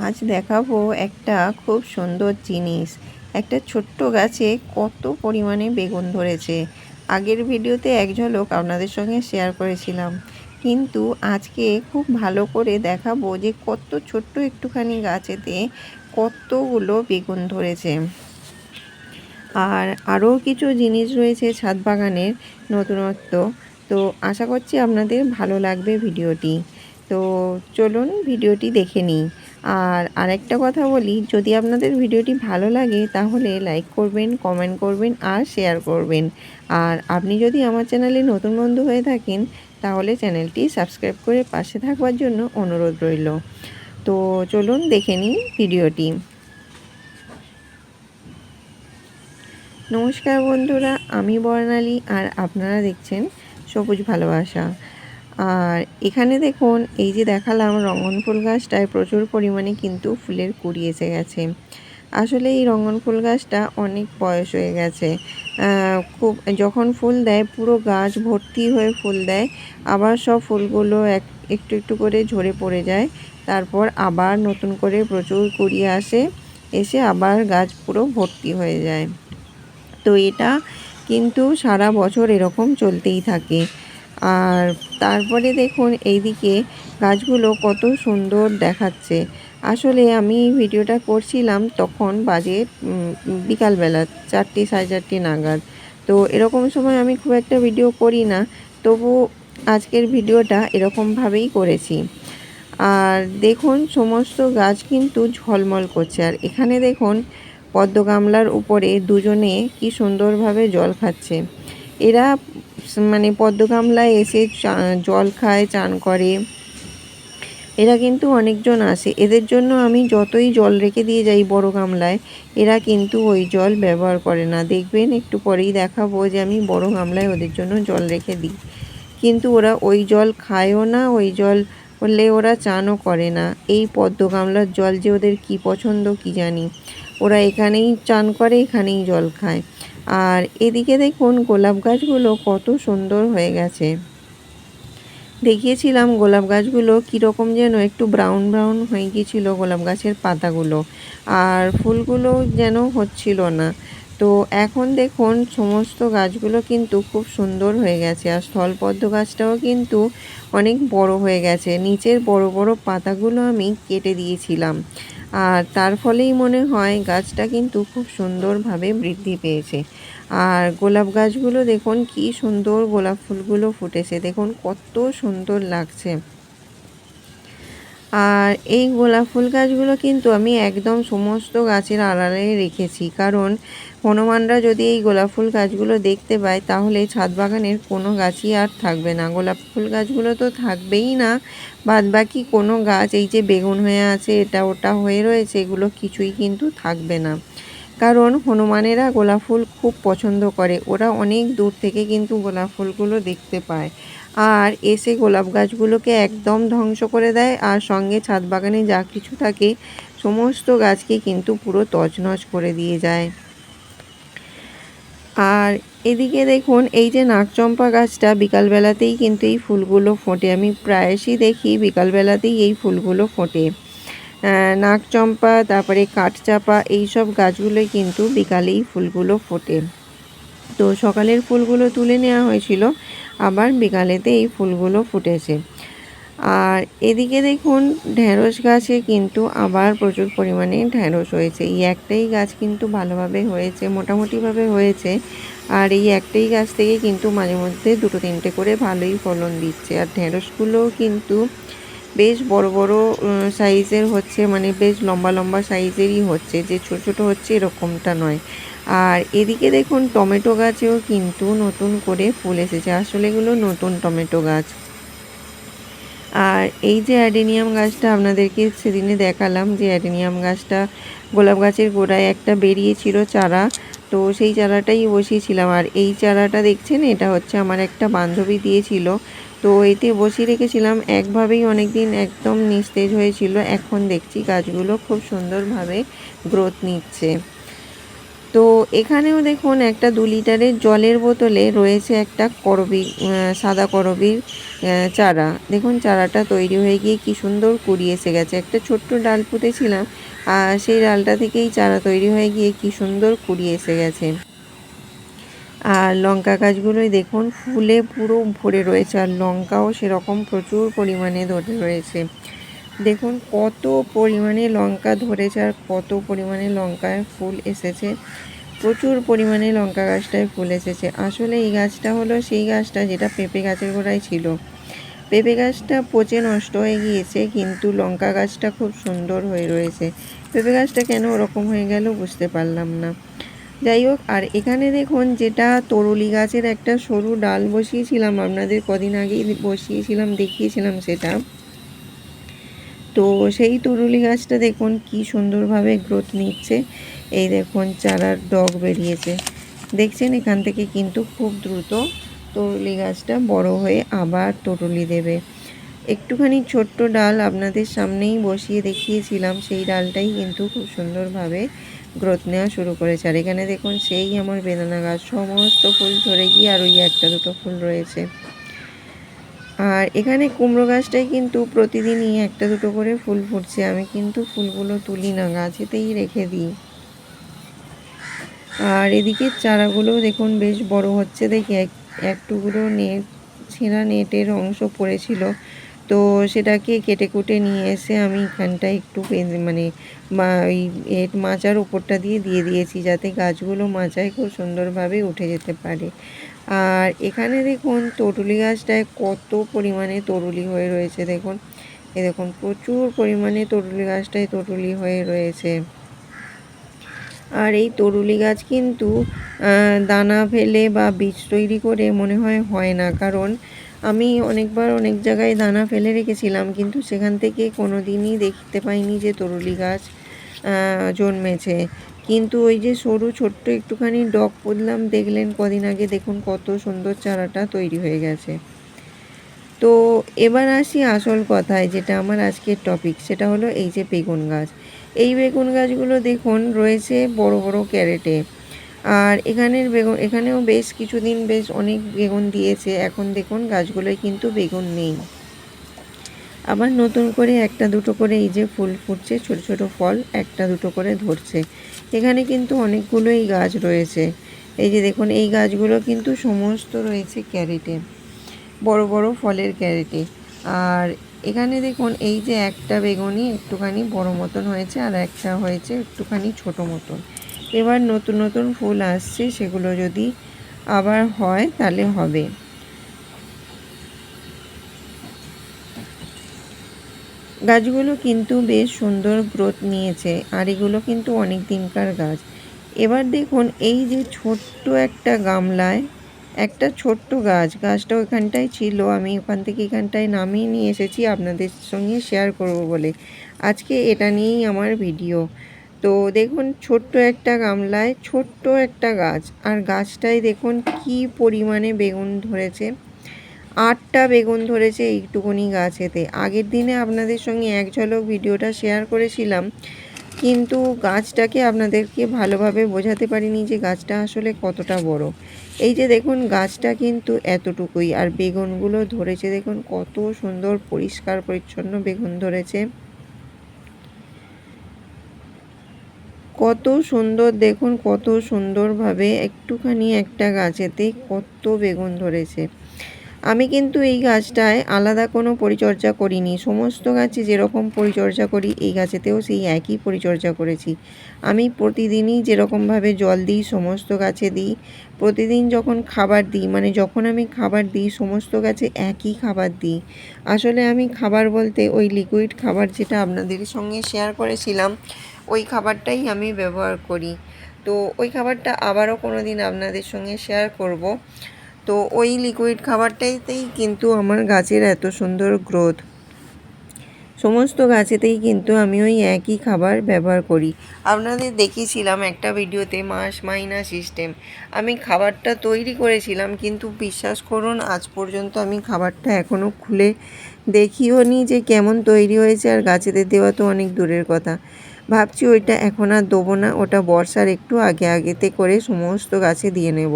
আজ দেখাবো একটা খুব সুন্দর জিনিস। একটা ছোট্ট গাছে কত পরিমাণে বেগুন ধরেছে। আগের ভিডিওতে এক ঝলক আপনাদের সঙ্গে শেয়ার করেছিলাম, কিন্তু আজকে খুব ভালো করে দেখাবো যে কত ছোট্ট একটুখানি গাছেতে কতগুলো বেগুন ধরেছে। আর আরও কিছু জিনিস রয়েছে ছাদ বাগানের নতুনত্ব। তো আশা করছি আপনাদের ভালো লাগবে ভিডিওটি। তো চলুন ভিডিওটি দেখে নিই। আর আরেকটা কথা বলি, যদি আপনাদের ভিডিওটি ভালো লাগে তাহলে লাইক করবেন, কমেন্ট করবেন আর শেয়ার করবেন। আর আপনি যদি আমার চ্যানেলে নতুন বন্ধু হয়ে থাকেন তাহলে চ্যানেলটি সাবস্ক্রাইব করে পাশে থাকবার জন্য অনুরোধ রইল। তো চলুন দেখে নিই ভিডিওটি। নমস্কার বন্ধুরা, আমি বর্ণালী আর আপনারা দেখছেন সবুজ ভালোবাসা। আর এখানে দেখুন, এই যে দেখালাম রঙ্গন ফুল গাছটায় প্রচুর পরিমাণে কিন্তু ফুলের কুঁড়ি এসে গেছে। আসলে এই রঙ্গন ফুল গাছটা অনেক বয়স হয়ে গেছে। খুব যখন ফুল দেয় পুরো গাছ ভর্তি হয়ে ফুল দেয়, আবার সব ফুলগুলো একটু একটু করে ঝরে পড়ে যায়, তারপর আবার নতুন করে প্রচুর কুঁড়ি এসে আবার গাছ পুরো ভর্তি হয়ে যায়। তো এটা কিন্তু সারা বছর এরকম চলতেই থাকে। আর তারপরে দেখুন এইদিকে গাছগুলো কত সুন্দর দেখাচ্ছে। আসলে আমি ভিডিওটা করছিলাম তখন বাজে বিকালবেলা 4টে, 4:30 নাগাদ। তো এরকম সময় আমি খুব একটা ভিডিও করি না, তবু আজকের ভিডিওটা এরকমভাবেই করেছি। আর দেখুন সমস্ত গাছ কিন্তু ঝলমল করছে। আর এখানে দেখুন পদ্ম গামলার উপরে দুজনে কি সুন্দরভাবে জল খাচ্ছে। এরা মানে পদ্ম গামলায় এসে জল খায়, চান করে। এরা কিন্তু অনেকজন আসে, এদের জন্য আমি যতই জল রেখে দিয়ে যাই বড় গামলায়, এরা কিন্তু ওই জল ব্যবহার করে না। দেখবেন একটু পরেই দেখাবো যে আমি বড় গামলায় ওদের জন্য জল রেখে দিই, কিন্তু ওরা ওই জল খায়ও না, ওই জল হলে ওরা চানও করে না। এই পদ্ম গামলার জল যে ওদের কি পছন্দ কি জানি, ওরা এখানেই চান করে, এখানেই জল খায়। আর এদিকে দেখুন গোলাপ গাছগুলো কত সুন্দর হয়ে গেছে। দেখিয়েছিলাম গোলাপ গাছগুলো কীরকম যেন একটু ব্রাউন ব্রাউন হয়ে গিয়েছিলো গোলাপ গাছের পাতাগুলো, আর ফুলগুলো যেন হচ্ছিল না। তো এখন দেখুন সমস্ত গাছগুলো কিন্তু খুব সুন্দর হয়ে গেছে। আর স্থলপদ্ম গাছটাও কিন্তু অনেক বড় হয়ে গেছে। নিচের বড় বড় পাতাগুলো আমি কেটে দিয়েছিলাম, আর তার ফলেই মনে হয় গাছটা কিন্তু খুব সুন্দরভাবে বৃদ্ধি পেয়েছে। আর গোলাপ গাছগুলো দেখুন কি সুন্দর গোলাপ ফুলগুলো ফুটেছে, দেখুন কত সুন্দর লাগছে। আর এই গোলাপ ফুল গাছগুলো কিন্তু আমি একদম সমস্ত গাছের আড়ালে রেখেছি, কারণ হনুমানরা যদি এই গোলাপ ফুল গাছগুলো দেখতে পায় তাহলে ছাদ বাগানের কোনো গাছই আর থাকবে না। গোলাপ ফুল গাছগুলো তো থাকবেই না, বাদ বাকি কোনো গাছ, এই যে বেগুন হয়ে আছে, এটা ওটা হয়ে রয়েছে, এগুলো কিছুই কিন্তু থাকবে না। কারণ হনুমানেরা গোলাপ ফুল খুব পছন্দ করে, ওরা অনেক দূর থেকে কিন্তু গোলাপ ফুলগুলো দেখতে পায় আর এসে গোলাপ গাছগুলোকে একদম ধ্বংস করে দেয়। আর সঙ্গে ছাদ বাগানে যা কিছু থাকে সমস্ত গাছকে কিন্তু পুরো তছনছ করে দিয়ে যায়। আর এদিকে দেখুন এই যে নাকচম্পা গাছটা, বিকালবেলাতেই কিন্তু এই ফুলগুলো ফোটে। আমি প্রায়শই দেখি বিকালবেলাতেই এই ফুলগুলো ফোটে। নাকচম্পা, তারপরে কাঠচাপা, এইসব গাছগুলোই কিন্তু বিকালেই ফুলগুলো ফোটে। তো সকালের ফুলগুলো তুলে নেওয়া হয়েছিল, আবার বিকালেতে এই ফুলগুলো ফুটেছে। আর এদিকে দেখুন ঢ্যাঁড়স গাছে কিন্তু আবার প্রচুর পরিমাণে ঢ্যাঁড়স হয়েছে। এই একটাই গাছ কিন্তু ভালোভাবে হয়েছে, মোটামুটিভাবে হয়েছে। আর এই একটাই গাছ থেকে কিন্তু মাঝে মধ্যে 2-3টে করে ভালোই ফলন দিচ্ছে। আর ঢ্যাঁড়সগুলোও কিন্তু বেশ বড় বড় সাইজের হচ্ছে, মানে বেশ লম্বা লম্বা সাইজেরই হচ্ছে, যে ছোট ছোট হচ্ছে এরকমটা নয়। আর এদিকে দেখুন টমেটো গাছেও কিন্তু নতুন করে ফুল এসেছে। আসলে এগুলো নতুন টমেটো গাছ। আর এই যে অ্যাডেনিয়াম গাছটা আপনাদেরকে সেদিনে দেখালাম, যে অ্যাডেনিয়াম গাছটা গোলাপ গাছের গোড়ায় একটা বেরিয়েছিল চারা, তো সেই চারাটাই বসিয়েছিলাম। আর এই চারাটা দেখছেন, এটা হচ্ছে আমার একটা বান্ধবী দিয়েছিল, তো এতে বসিয়ে রেখেছিলাম। একভাবেই অনেক দিন একদম নিস্তেজ হয়েছিল, এখন দেখছি গাছগুলো খুব সুন্দরভাবে গ্রোথ নিচ্ছে। তো এখানেও দেখুন একটা 2 লিটারের জলের বোতলে রয়েছে একটা করবি, সাদা করবির চারা। দেখুন চারাটা তৈরি হয়ে গিয়ে কি সুন্দর কুড়ি এসে গেছে। একটা ছোট্ট ডাল পুঁতেছিলাম আর সেই ডালটা থেকেই চারা তৈরি হয়ে গিয়ে কি সুন্দর কুড়ি এসে গেছে। আর লঙ্কা গাছগুলোই দেখুন ফুলে পুরো ভরে রয়েছে, আর লঙ্কাও সেরকম প্রচুর পরিমাণে ধরে রয়েছে। দেখুন কত পরিমাণে লঙ্কা ধরেছে আর কত পরিমাণে লঙ্কায় ফুল এসেছে। প্রচুর পরিমাণে লঙ্কা গাছটায় ফুল এসেছে। আসলে এই গাছটা হলো সেই গাছটা যেটা পেঁপে গাছের গোড়ায় ছিল। পেঁপে গাছটা পচে নষ্ট হয়ে গিয়েছে, কিন্তু লঙ্কা গাছটা খুব সুন্দর হয়ে রয়েছে। পেঁপে গাছটা কেন ওরকম হয়ে গেল বুঝতে পারলাম না। যাই হোক, আর এখানে দেখুন যেটা তরুলি গাছের একটা সরু ডাল বসিয়েছিলাম, আপনাদের কদিন আগেই বসিয়েছিলাম, দেখিয়েছিলাম সেটা। তো সেই তরুলি গাছটা দেখুন কি সুন্দরভাবে গ্রোথ নিচ্ছে। এই দেখুন চারার ডগ বেরিয়েছে, দেখছেন এখান থেকে কিন্তু খুব দ্রুত তরুলি গাছটা বড় হয়ে আবার তরুলি দেবে। একটুখানি ছোট্ট ডাল আপনাদের সামনেই বসিয়ে দেখিয়েছিলাম, সেই ডালটাই কিন্তু খুব সুন্দরভাবে গ্রোথ নেওয়া শুরু করেছে। আর এখানে দেখুন সেই আমার বেদানা গাছ সমস্ত ফুল ঝরে গিয়ে আর ওই একটা দুটো ফুল রয়েছে। আর এখানে কুমড়ো গাছটাই কিন্তু প্রতিদিনই একটা দুটো করে ফুল ফুটছে। আমি কিন্তু ফুলগুলো তুলি না, গাছেতেই রেখে দিই। আর এদিকে চারাগুলো দেখুন বেশ বড় হচ্ছে দেখে এক টুকরো ছেঁড়া নেটের অংশ পড়েছিল, তো সেটাকে কেটে কুটে নিয়ে এসে আমি এখানটায় একটু মানে ওই মাচার উপরটা দিয়ে দিয়েছি, যাতে গাছগুলো মাচায় খুব সুন্দরভাবে উঠে যেতে পারে। আর এখানে দেখুন তরুলি গাছটায় কত পরিমাণে তরুলি হয়ে রয়েছে। দেখুন দেখুন প্রচুর পরিমাণে তরুলি গাছটায় তরুলি হয়ে রয়েছে। আর এই তরুলি গাছ কিন্তু দানা ফেলে বা বীজ তৈরি করে মনে হয় না, কারণ আমি অনেকবার অনেক জায়গায় দানা ফেলে রেখেছিলাম, কিন্তু সেখান থেকে কোনো দিনই দেখতে পাইনি যে তরুলি গাছ জন্মেছে। কিন্তু ওই যে সরু ছোট্ট একটুখানি ডগ পুঁতলাম, দেখলেন কদিন আগে, দেখুন কত সুন্দর চারাটা তৈরি হয়ে গেছে। তো এবার আসি আসল কথায়, যেটা আমার আজকের টপিক, সেটা হলো এই যে বেগুন গাছ। এই বেগুন গাছগুলো দেখুন রয়েছে বড় বড় ক্যারেটে। আর এখানেও বেশ কিছুদিন বেশ অনেক বেগুন দিয়েছে। এখন দেখুন গাছগুলোয় কিন্তু বেগুন নেই, আবার নতুন করে একটা দুটো করে এই যে ফুল ফুটছে, ছোট ছোট ফল একটা দুটো করে ধরছে। এখানে কিন্তু অনেকগুলোই গাছ রয়েছে। এই যে দেখুন এই গাছগুলো কিন্তু সমস্ত রয়েছে ক্যারেটে, বড় বড় ফলের ক্যারেটে। আর এখানে দেখুন এই যে একটা বেগুনি একটুখানি বড় মতন হয়েছে, আর একটা হয়েছে একটুখানি ছোট মতন। এবার নতুন নতুন ফুল আসছে, সেগুলো যদি আবার হয় তাহলে হবে। গাছগুলো কিন্তু বেশ সুন্দর গ্রোথ নিয়েছে, আর এগুলো কিন্তু অনেক দিনকার গাছ। এবার দেখুন এই যে ছোট্ট একটা গামলায় একটা ছোট্ট গাছটা ওখানটায় ছিল, আমি ওখান থেকে এখানটায় নামিয়ে নিয়ে এসেছি আপনাদের সঙ্গে শেয়ার করব বলে। আজকে এটা নিয়েই আমার ভিডিও। তো দেখুন ছোট্ট একটা গামলায় ছোট্ট একটা গাছ, আর গাছটায় দেখুন কি পরিমাণে বেগুন ধরেছে। 8টা বেগুন ধরেছে এইটুকুনি গাছেতে। আগের দিনে আপনাদের সঙ্গে এক ঝলক ভিডিওটা শেয়ার করেছিলাম, কিন্তু গাছটাকে আপনাদেরকে ভালোভাবে বোঝাতে পারিনি যে গাছটা আসলে কতটা বড়। এই যে দেখুন গাছটা কিন্তু এতটুকুই, আর বেগুনগুলো ধরেছে দেখুন কত সুন্দর পরিষ্কার পরিচ্ছন্ন বেগুন ধরেছে, কত সুন্দর দেখুন, কত সুন্দরভাবে একটুখানি একটা গাছেতে কত বেগুন ধরেছে। আমি কিন্তু এই গাছটায় আলাদা কোনো পরিচর্যা করিনি, সমস্ত গাছে যেরকম পরিচর্যা করি এই গাছেতেও সেই একই পরিচর্যা করেছি। আমি প্রতিদিনই যেরকমভাবে জল দিই সমস্ত গাছে দিই, প্রতিদিন যখন খাবার দিই, মানে যখন আমি খাবার দিই সমস্ত গাছে একই খাবার দিই। আসলে আমি খাবার বলতে ওই লিকুইড খাবার যেটা আপনাদের সঙ্গে শেয়ার করেছিলাম, ওই খাবারটাই আমি ব্যবহার করি। তো ওই খাবারটা আবারও কোনো দিন আপনাদের সঙ্গে শেয়ার করব। তো ওই লিকুইড খাবারটাইতেই কিন্তু আমার গাছের এত সুন্দর গ্রোথ। সমস্ত গাছেতেই কিন্তু আমি ওই একই খাবার ব্যবহার করি। আপনাদের দেখিয়েছিলাম একটা ভিডিওতে মাস মাইনা সিস্টেম। আমি খাবারটা তৈরি করেছিলাম, কিন্তু বিশ্বাস করুন আজ পর্যন্ত আমি খাবারটা এখনও খুলে দেখিও নি যে কেমন তৈরি হয়েছে, আর গাছেদের দেওয়া তো অনেক দূরের কথা। ভাবছি ওইটা এখন আর দেবো না, ওটা বর্ষার একটু আগে আগেতে করে সমস্ত গাছে দিয়ে নেব।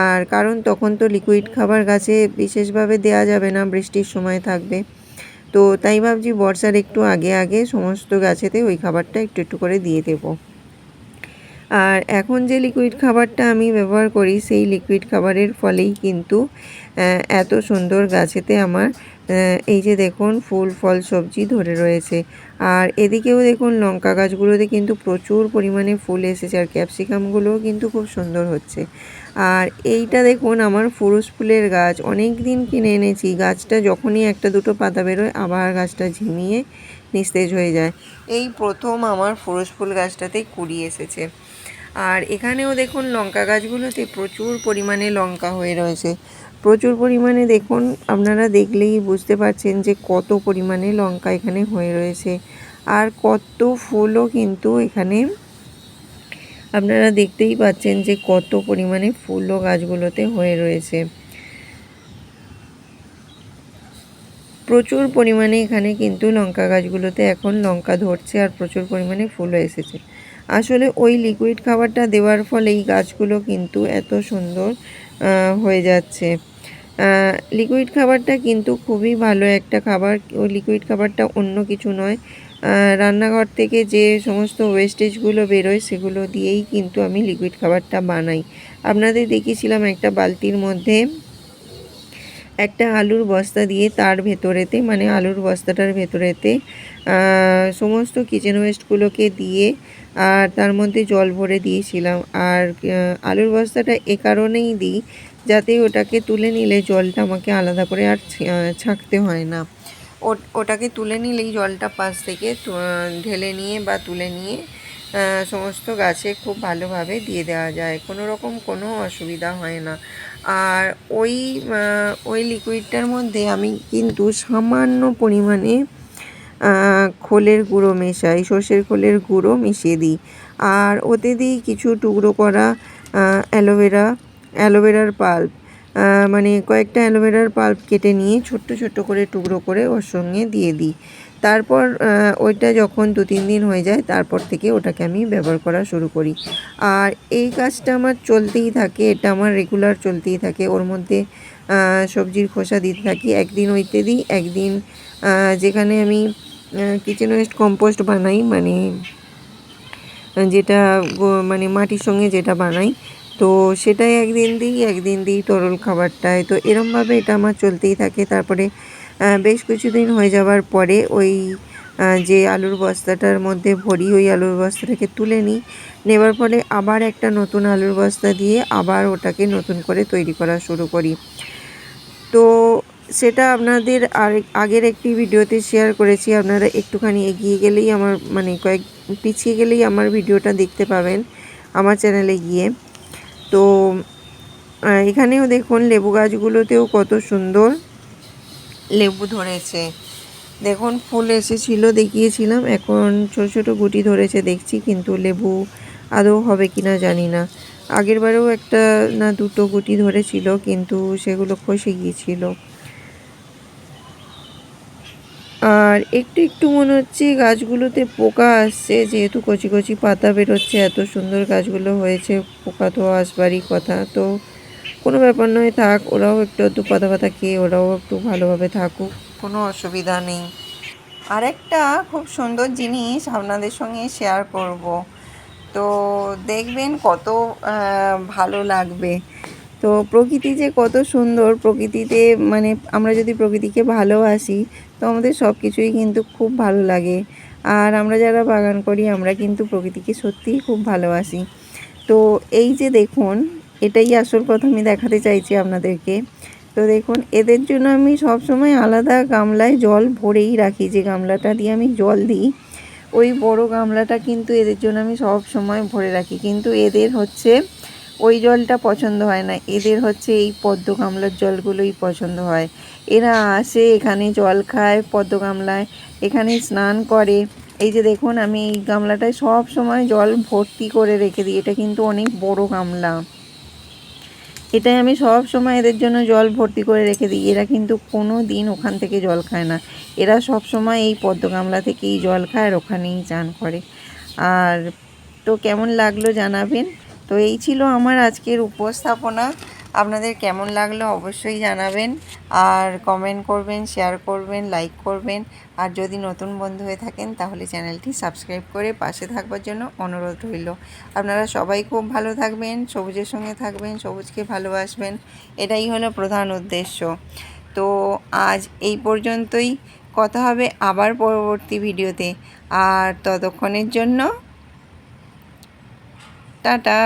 আর কারণ তখন তো লিকুইড খাবার গাছে বিশেষভাবে দেওয়া যাবে না, বৃষ্টির সময় থাকবে। তো তাই ভাবছি বর্ষার একটু আগে আগে সমস্ত গাছেতে ওই খাবারটা একটু একটু করে দিয়ে দেবো। আর এখন যে লিকুইড খাবারটা আমি ব্যবহার করি সেই লিকুইড খাবারের ফলেই কিন্তু এত সুন্দর গাছেতে আমার এই যে দেখুন ফুল ফল সবজি ধরে রয়েছে। আর এদিকেও দেখুন লঙ্কা গাছগুলোতে কিন্তু প্রচুর পরিমাণে ফুল এসেছে, আর ক্যাপসিকামগুলোও কিন্তু খুব সুন্দর হচ্ছে। আর এইটা দেখুন আমার ফুরুস ফুলের গাছ, অনেক দিন কিনে এনেছি। গাছটা যখনই একটা দুটো পাতা বেরোয় আবার গাছটা ঝিমিয়ে নিস্তেজ হয়ে যায়। এই প্রথম আমার ফুরুস ফুল গাছটাতে কুড়ি এসেছে। আর এখানেও দেখুন লঙ্কা গাছগুলোতে প্রচুর পরিমাণে লঙ্কা হয়ে রয়েছে, প্রচুর পরিমাণে। দেখুন আপনারা দেখলেই বুঝতে পারছেন যে কত পরিমাণে লঙ্কা এখানে হয়ে রয়েছে, আর কত ফুলও কিন্তু এখানে আপনারা দেখতেই পাচ্ছেন যে কত পরিমাণে ফুলও গাছগুলোতে হয়ে রয়েছে। প্রচুর পরিমাণে এখানে কিন্তু লঙ্কা গাছগুলোতে এখন লঙ্কা ধরছে, আর প্রচুর পরিমাণে ফুলও এসেছে। আসলে ওই লিকুইড খাবারটা দেওয়ার ফলে এই গাছগুলো কিন্তু এত সুন্দর হয়ে যাচ্ছে। লিকুইড খাবারটা কিন্তু খুবই ভালো একটা খাবার। ওই লিকুইড খাবারটা অন্য কিছু নয়, রান্নাঘর থেকে যে সমস্ত ওয়েস্টেজগুলো বেরোয় সেগুলো দিয়েই কিন্তু আমি লিকুইড খাবারটা বানাই। আপনাদের দেখিয়েছিলাম একটা বালতির মধ্যে একটা আলুর বস্তা দিয়ে তার ভেতরেতে মানে আলুর বস্তাটার ভেতরেতে সমস্ত কিচেন ওয়েস্টগুলোকে দিয়ে আর তার মধ্যে জল ভরে দিয়েছিলাম। আর আলুর বস্তাটা এ কারণেই দিই যাতে ওটাকে তুলে নিলে জলটা আমাকে আলাদা করে আর ছাঁকতে হয় না। ওটাকে তুলে নিলেই জলটা পাশ থেকে ঢেলে নিয়ে বা তুলে নিয়ে সমস্ত গাছে খুব ভালোভাবে দিয়ে দেওয়া যায়, কোনো রকম কোনো অসুবিধা হয় না। আর ওই লিকুইডটার মধ্যে আমি কিন্তু সামান্য পরিমাণে খোলের গুঁড়ো মেশাই, সর্ষের খোলের গুঁড়ো মিশিয়ে দিই। আর ওতে দিই কিছু টুকরো করা অ্যালোভেরার পাল্প, মানে কয়েকটা অ্যালোভেরার পাল্প কেটে নিয়ে ছোট্ট ছোট্ট করে টুকরো করে ওর সঙ্গে দিয়ে দিই। তারপর ওইটা যখন 2-3 দিন হয়ে যায় তারপর থেকে ওটাকে আমি ব্যবহার করা শুরু করি। আর এই কাজটা আমার চলতেই থাকে, এটা আমার রেগুলার চলতেই থাকে। ওর মধ্যে সবজির খোসা দিতে থাকি, একদিন ওইতে দিই, একদিন যেখানে আমি কিচেন ওয়েস্ট কম্পোস্ট বানাই, মানে যেটা মানে মাটির সঙ্গে যেটা বানাই, তো সেটাই একদিন দিই তরল খাবারটায়। তো এরমভাবে এটা আমার চলতেই থাকে। তারপরে বেশ কিছুদিন হয়ে যাওয়ার পরে ওই যে আলুর বস্তাটার মধ্যে ভরি, ওই আলুর বস্তাটাকে তুলে নিই, নেবার ফলে আবার একটা নতুন আলুর বস্তা দিয়ে আবার ওটাকে নতুন করে তৈরি করা শুরু করি। তো সেটা আপনাদের আগের একটি ভিডিওতে শেয়ার করেছি। আপনারা একটুখানি এগিয়ে গেলেই আমার মানে পিছিয়ে গেলেই আমার ভিডিওটা দেখতে পাবেন আমার চ্যানেলে গিয়ে। তো এখানেও দেখুন লেবু গাছগুলোতেও কত সুন্দর লেবু ধরেছে। দেখুন ফুল এসেছিল দেখিয়েছিলাম, এখন ছোট ছোট গুটি ধরেছে দেখছি, কিন্তু লেবু আদৌ হবে কি না জানি না। আগের বারেও একটা না দুটো গুটি ধরেছিল, কিন্তু সেগুলো খসে গিয়েছিল। আর একটু একটু মনে হচ্ছে গাছগুলোতে পোকা আসছে, যেহেতু কচি কচি পাতা বেরোচ্ছে, এত সুন্দর গাছগুলো হয়েছে, পোকা তো আসবারই কথা। তো কোনো ব্যাপার নয়, থাক, ওরাও একটু পাতা পাতা খেয়ে ওরাও একটু ভালোভাবে থাকুক, কোনো অসুবিধা নেই। আরেকটা খুব সুন্দর জিনিস আপনাদের সঙ্গে শেয়ার করব, তো দেখবেন কত ভালো লাগবে। তো প্রকৃতি যে কত সুন্দর, প্রকৃতিতে মানে আমরা যদি প্রকৃতিকে ভালোবাসি তো আমাদের সব কিছুই কিন্তু খুব ভালো লাগে। আর আমরা যারা বাগান করি আমরা কিন্তু প্রকৃতিকে সত্যিই খুব ভালোবাসি। তো এই যে দেখুন, এটাই আসল কথা আমি দেখাতে চাইছি আপনাদেরকে। তো দেখুন, এদের জন্য আমি সব সময় আলাদা গামলায় জল ভরেই রাখি। যে গামলাটা দিয়ে আমি জল দিই ওই বড় গামলাটা কিন্তু এদের জন্য আমি সব সময় ভরে রাখি, কিন্তু এদের হচ্ছে ওই জলটা পছন্দ হয় না, এদের হচ্ছে এই পদ্ম গামলার জলগুলোই পছন্দ হয়। এরা আসে এখানে জল খায় পদ্ম গামলায়, এখানে স্নান করে। এই যে দেখুন আমি এই গামলাটায় সব সময় জল ভর্তি করে রেখে দিই, এটা কিন্তু অনেক বড় গামলা। এটাই আমি সব সময় এদের জন্য জল ভর্তি করে রেখে দিই। এরা কিন্তু কোনো দিন ওখান থেকে জল খায় না, এরা সব সময় এই পদ্ম গামলা থেকেই জল খায় আর ওখানেই চান করে। আর তো কেমন লাগলো জানাবেন। তো এই ছিল আমার আজকের উপস্থাপনা। আপনাদের কেমন লাগলো অবশ্যই জানাবেন, আর কমেন্ট করবেন, শেয়ার করবেন, লাইক করবেন। আর যদি নতুন বন্ধু হয়ে থাকেন তাহলে চ্যানেলটি সাবস্ক্রাইব করে পাশে থাকবার জন্য অনুরোধ রইল। আপনারা সবাই খুব ভালো থাকবেন, সবুজের সঙ্গে থাকবেন, সবুজকে ভালোবাসবেন, এটাই হলো প্রধান উদ্দেশ্য। তো আজ এই পর্যন্তই, কথা হবে আবার পরবর্তী ভিডিওতে। আর ততক্ষণের জন্য টাটা।